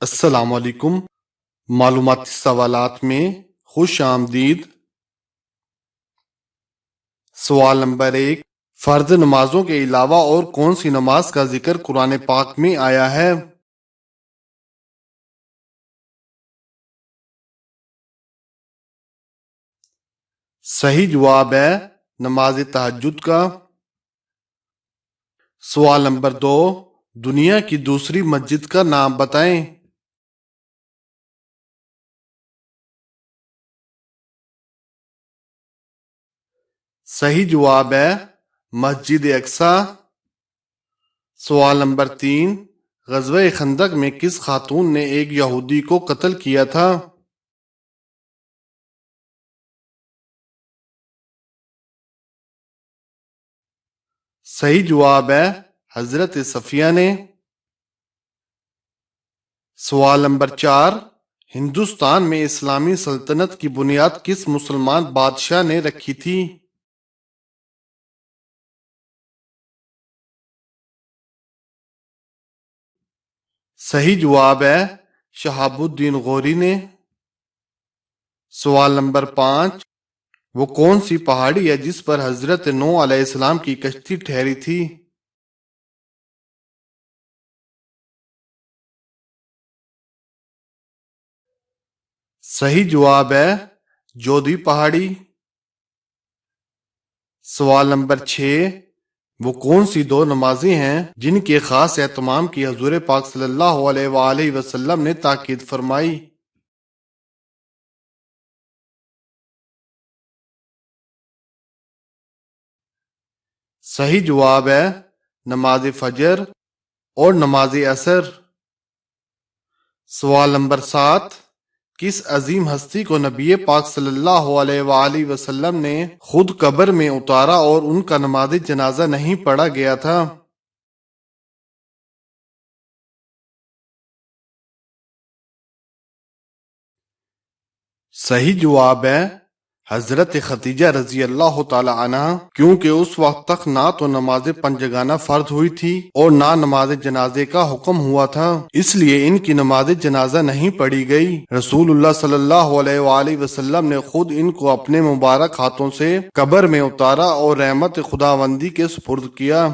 السلام علیکم۔ معلوماتی سوالات میں خوش آمدید۔ سوال نمبر 1، فرض نمازوں کے علاوہ اور کون سی نماز کا ذکر قرآن پاک میں آیا ہے؟ صحیح جواب ہے نماز تہجد کا۔ سوال نمبر 2، دنیا کی دوسری مسجد کا نام بتائیں۔ صحیح جواب ہے مسجد اقصی۔ سوال نمبر 3، غزوہ خندق میں کس خاتون نے ایک یہودی کو قتل کیا تھا؟ صحیح جواب ہے حضرت صفیہ نے۔ سوال نمبر 4، ہندوستان میں اسلامی سلطنت کی بنیاد کس مسلمان بادشاہ نے رکھی تھی؟ صحیح جواب ہے شہاب الدین غوری نے۔ سوال نمبر 5، وہ کون سی پہاڑی ہے جس پر حضرت نوح علیہ السلام کی کشتی ٹھہری تھی؟ صحیح جواب ہے جودھی پہاڑی۔ سوال نمبر 6، وہ کون سی دو نمازیں ہیں جن کے خاص اہتمام کی حضور پاک صلی اللہ علیہ وآلہ وسلم نے تاکید فرمائی؟ صحیح جواب ہے نماز فجر اور نماز عصر۔ سوال نمبر 7، کس عظیم ہستی کو نبی پاک صلی اللہ علیہ وآلہ وسلم نے خود قبر میں اتارا اور ان کا نماز جنازہ نہیں پڑھا گیا تھا؟ صحیح جواب ہے حضرت خدیجہ رضی اللہ تعالی عنہ، کیونکہ اس وقت تک نہ تو نماز پنجگانہ فرض ہوئی تھی اور نہ نماز جنازے کا حکم ہوا تھا، اس لیے ان کی نماز جنازہ نہیں پڑھی گئی۔ رسول اللہ صلی اللہ علیہ وآلہ وسلم نے خود ان کو اپنے مبارک ہاتھوں سے قبر میں اتارا اور رحمت خداوندی کے سپرد کیا۔